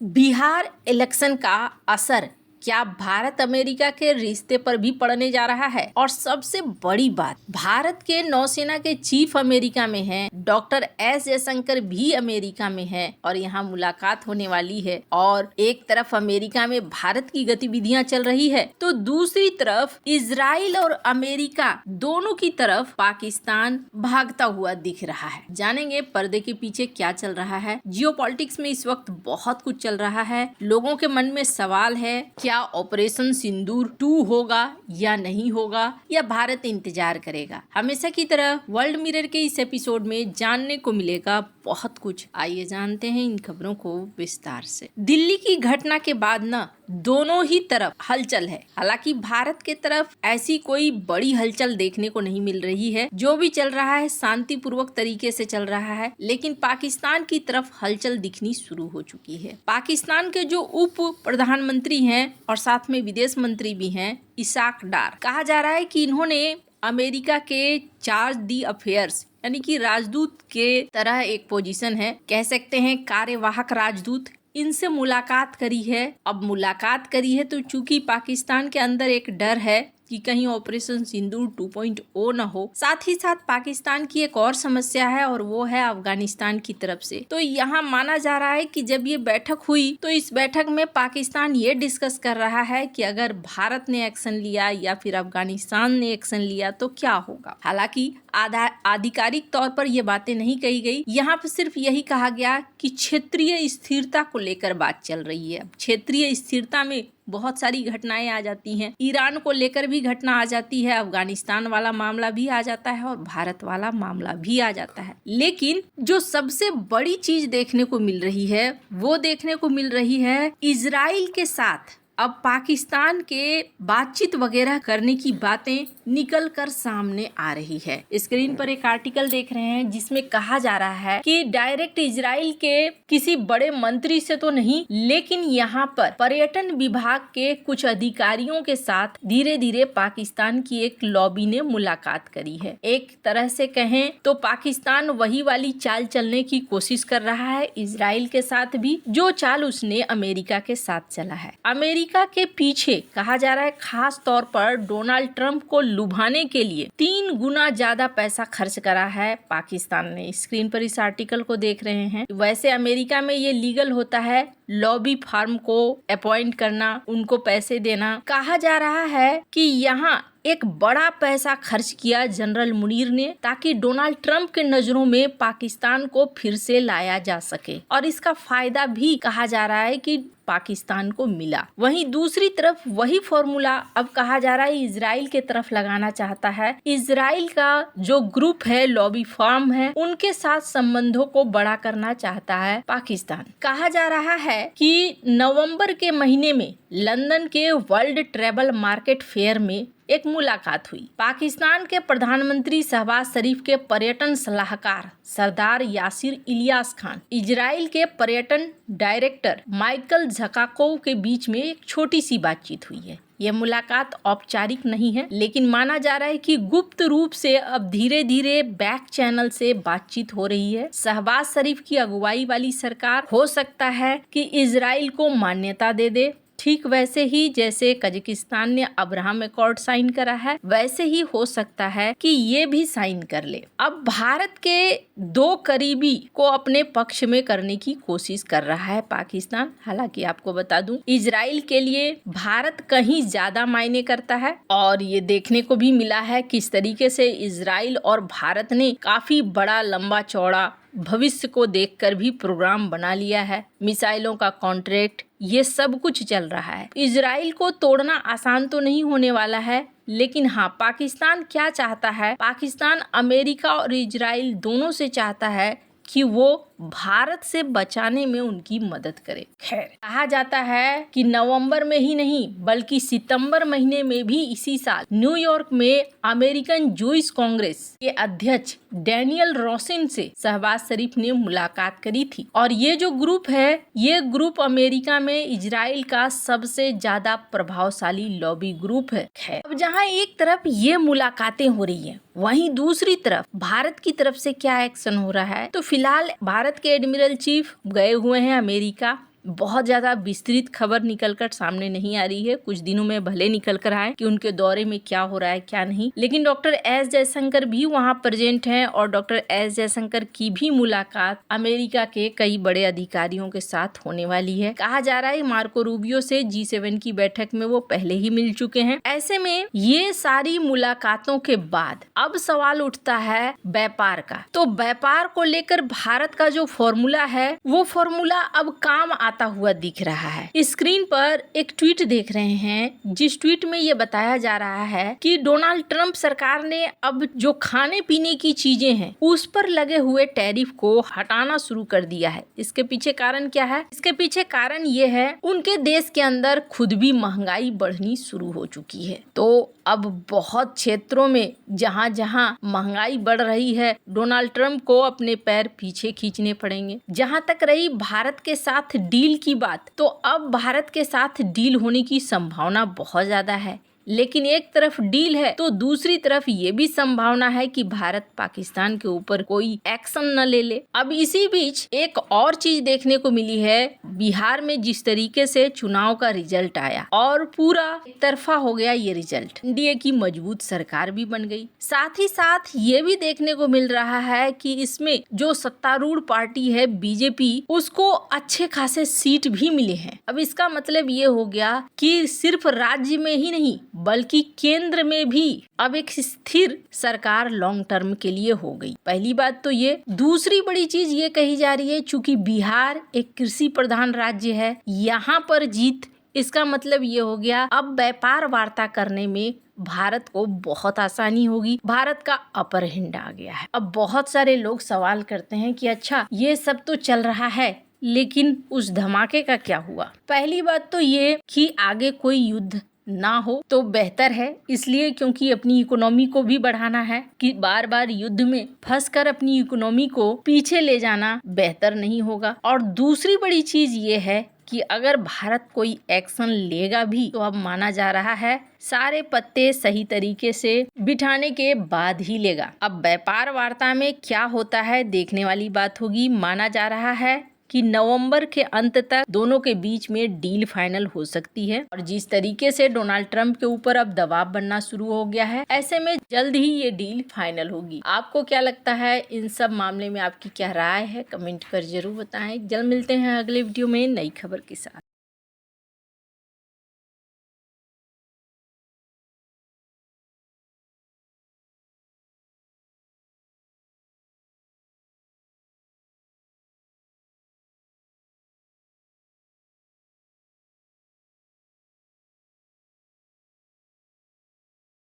Bihar election का असर क्या भारत अमेरिका के रिश्ते पर भी पड़ने जा रहा है। और सबसे बड़ी बात, भारत के नौसेना के चीफ अमेरिका में हैं, डॉक्टर एस जयशंकर भी अमेरिका में हैं और यहाँ मुलाकात होने वाली है। और एक तरफ अमेरिका में भारत की गतिविधियां चल रही है तो दूसरी तरफ इजराइल और अमेरिका दोनों की तरफ पाकिस्तान भागता हुआ दिख रहा है। जानेंगे पर्दे के पीछे क्या चल रहा है। जियोपॉलिटिक्स में इस वक्त बहुत कुछ चल रहा है। लोगों के मन में सवाल है, क्या ऑपरेशन सिंदूर 2 होगा या नहीं होगा, या भारत इंतजार करेगा। हमेशा की तरह वर्ल्ड मिरर के इस एपिसोड में जानने को मिलेगा बहुत कुछ। आइए जानते हैं इन खबरों को विस्तार से। दिल्ली की घटना के बाद न दोनों ही तरफ हलचल है। हालांकि भारत के तरफ ऐसी कोई बड़ी हलचल देखने को नहीं मिल रही है। जो भी चल रहा है शांतिपूर्वक तरीके से चल रहा है, लेकिन पाकिस्तान की तरफ हलचल दिखनी शुरू हो चुकी है। पाकिस्तान के जो उप प्रधानमंत्री हैं और साथ में विदेश मंत्री भी हैं, इसाक डार, कहा जा रहा है कि इन्होंने अमेरिका के चार्ज दी अफेयर्स यानी कि राजदूत के तरह एक पोजीशन है, कह सकते हैं कार्यवाहक राजदूत, इनसे मुलाकात करी है। अब मुलाकात करी है तो चूंकि पाकिस्तान के अंदर एक डर है कि कहीं ऑपरेशन सिंदूर 2.0 न हो। साथ ही साथ पाकिस्तान की एक और समस्या है और वो है अफगानिस्तान की तरफ से। तो यहाँ माना जा रहा है कि जब ये बैठक हुई तो इस बैठक में पाकिस्तान ये डिस्कस कर रहा है कि अगर भारत ने एक्शन लिया या फिर अफगानिस्तान ने एक्शन लिया तो क्या होगा। हालांकि आधिकारिक तौर पर ये बातें नहीं कही गई। यहाँ पर सिर्फ यही कहा गया कि क्षेत्रीय स्थिरता को लेकर बात चल रही है। क्षेत्रीय स्थिरता में बहुत सारी घटनाएं आ जाती हैं। ईरान को लेकर भी घटना आ जाती है, अफगानिस्तान वाला मामला भी आ जाता है और भारत वाला मामला भी आ जाता है। लेकिन जो सबसे बड़ी चीज देखने को मिल रही है वो देखने को मिल रही है इजराइल के साथ अब पाकिस्तान के बातचीत वगैरह करने की बातें निकल कर सामने आ रही है। स्क्रीन पर एक आर्टिकल देख रहे हैं जिसमें कहा जा रहा है कि डायरेक्ट इजराइल के किसी बड़े मंत्री से तो नहीं, लेकिन यहाँ पर पर्यटन विभाग के कुछ अधिकारियों के साथ धीरे धीरे पाकिस्तान की एक लॉबी ने मुलाकात करी है। एक तरह से कहें तो पाकिस्तान वही वाली चाल चलने की कोशिश कर रहा है इजराइल के साथ भी, जो चाल उसने अमेरिका के साथ चला है। अमेरिका के पीछे कहा जा रहा है खास तौर पर डोनाल्ड ट्रंप को लुभाने के लिए 3 गुना ज्यादा पैसा खर्च करा है पाकिस्तान ने। स्क्रीन पर इस आर्टिकल को देख रहे हैं। वैसे अमेरिका में ये लीगल होता है लॉबी फार्म को अपॉइंट करना, उनको पैसे देना। कहा जा रहा है कि यहाँ एक बड़ा पैसा खर्च किया जनरल मुनीर ने ताकि डोनाल्ड ट्रंप के नजरों में पाकिस्तान को फिर से लाया जा सके, और इसका फायदा भी कहा जा रहा है कि पाकिस्तान को मिला। वहीं दूसरी तरफ वही फॉर्मूला अब कहा जा रहा है इजराइल के तरफ लगाना चाहता है। इजराइल का जो ग्रुप है, लॉबी फर्म है, उनके साथ संबंधों को बड़ा करना चाहता है पाकिस्तान। कहा जा रहा है कि नवंबर के महीने में लंदन के वर्ल्ड ट्रेवल मार्केट फेयर में एक मुलाकात हुई। पाकिस्तान के प्रधानमंत्री शहबाज शरीफ के पर्यटन सलाहकार सरदार यासिर इलियास खान, इजराइल के पर्यटन डायरेक्टर माइकल झकाकोव के बीच में एक छोटी सी बातचीत हुई है। यह मुलाकात औपचारिक नहीं है, लेकिन माना जा रहा है कि गुप्त रूप से अब धीरे धीरे बैक चैनल से बातचीत हो रही है। शहबाज शरीफ की अगुवाई वाली सरकार हो सकता है कि इजराइल को मान्यता दे दे, ठीक वैसे ही जैसे कजाकिस्तान ने अब्राहम एकॉर्ड साइन करा है, वैसे ही हो सकता है कि ये भी साइन कर ले। अब भारत के 2 करीबी को अपने पक्ष में करने की कोशिश कर रहा है पाकिस्तान। हालांकि आपको बता दूं, इजराइल के लिए भारत कहीं ज्यादा मायने करता है और ये देखने को भी मिला है किस तरीके से इजराइल और भारत ने काफी बड़ा लंबा चौड़ा भविष्य को देखकर भी प्रोग्राम बना लिया है। मिसाइलों का कॉन्ट्रैक्ट, ये सब कुछ चल रहा है। इजराइल को तोड़ना आसान तो नहीं होने वाला है, लेकिन हाँ, पाकिस्तान क्या चाहता है, पाकिस्तान अमेरिका और इजराइल दोनों से चाहता है कि वो भारत से बचाने में उनकी मदद करे। खैर, कहा जाता है कि नवंबर में ही नहीं बल्कि सितंबर महीने में भी इसी साल न्यूयॉर्क में अमेरिकन जूइश कांग्रेस के अध्यक्ष डैनियल रोसिन से शहबाज शरीफ ने मुलाकात करी थी। और ये जो ग्रुप है, ये ग्रुप अमेरिका में इजराइल का सबसे ज्यादा प्रभावशाली लॉबी ग्रुप है। अब जहाँ एक तरफ ये मुलाकातें हो रही है, वहीं दूसरी तरफ भारत की तरफ से क्या एक्शन हो रहा है, तो फिलहाल भारत के एडमिरल चीफ गए हुए हैं अमेरिका। बहुत ज्यादा विस्तृत खबर निकलकर सामने नहीं आ रही है। कुछ दिनों में भले निकल कर आए कि उनके दौरे में क्या हो रहा है क्या नहीं, लेकिन डॉक्टर एस जयशंकर भी वहां प्रेजेंट हैं और डॉक्टर एस जयशंकर की भी मुलाकात अमेरिका के कई बड़े अधिकारियों के साथ होने वाली है। कहा जा रहा है मार्को रूबियो से G7 की बैठक में वो पहले ही मिल चुके हैं। ऐसे में ये सारी मुलाकातों के बाद अब सवाल उठता है व्यापार का। तो व्यापार को लेकर भारत का जो फॉर्मूला है वो फॉर्मूला अब काम आता हुआ दिख रहा है। स्क्रीन पर एक ट्वीट देख रहे हैं जिस ट्वीट में ये बताया जा रहा है कि डोनाल्ड ट्रंप सरकार ने अब जो खाने पीने की चीजें हैं उस पर लगे हुए टैरिफ को हटाना शुरू कर दिया है। इसके पीछे कारण क्या है? इसके पीछे कारण ये है उनके देश के अंदर खुद भी महंगाई बढ़नी शुरू हो चुकी है। तो अब बहुत क्षेत्रों में जहां जहां महंगाई बढ़ रही है डोनाल्ड ट्रंप को अपने पैर पीछे खींचने पड़ेंगे। जहां तक रही भारत के साथ डील की बात, तो अब भारत के साथ डील होने की संभावना बहुत ज्यादा है। लेकिन एक तरफ डील है तो दूसरी तरफ ये भी संभावना है कि भारत पाकिस्तान के ऊपर कोई एक्शन न ले ले। अब इसी बीच एक और चीज देखने को मिली है, बिहार में जिस तरीके से चुनाव का रिजल्ट आया और पूरा एक तरफा हो गया ये रिजल्ट, एनडीए की मजबूत सरकार भी बन गई। साथ ही साथ ये भी देखने को मिल रहा है कि इसमें जो सत्तारूढ़ पार्टी है बीजेपी, उसको अच्छे खासे सीट भी मिले हैं। अब इसका मतलब ये हो गया कि सिर्फ राज्य में ही नहीं बल्कि केंद्र में भी अब एक स्थिर सरकार लॉन्ग टर्म के लिए हो गई। पहली बात तो ये। दूसरी बड़ी चीज ये कही जा रही है चूंकि बिहार एक कृषि प्रधान राज्य है, यहाँ पर जीत, इसका मतलब ये हो गया अब व्यापार वार्ता करने में भारत को बहुत आसानी होगी। भारत का अपर हैंड आ गया है। अब बहुत सारे लोग सवाल करते हैं कि अच्छा ये सब तो चल रहा है लेकिन उस धमाके का क्या हुआ? पहली बात तो ये कि आगे कोई युद्ध ना हो तो बेहतर है, इसलिए क्योंकि अपनी इकोनॉमी को भी बढ़ाना है कि बार बार युद्ध में फंसकर अपनी इकोनॉमी को पीछे ले जाना बेहतर नहीं होगा। और दूसरी बड़ी चीज ये है कि अगर भारत कोई एक्शन लेगा भी तो अब माना जा रहा है सारे पत्ते सही तरीके से बिठाने के बाद ही लेगा। अब व्यापार वार्ता में क्या होता है देखने वाली बात होगी। माना जा रहा है कि नवंबर के अंत तक दोनों के बीच में डील फाइनल हो सकती है। और जिस तरीके से डोनाल्ड ट्रंप के ऊपर अब दबाव बनना शुरू हो गया है, ऐसे में जल्द ही ये डील फाइनल होगी। आपको क्या लगता है इन सब मामले में? आपकी क्या राय है? कमेंट कर जरूर बताएं। जल्द मिलते हैं अगले वीडियो में नई खबर के साथ।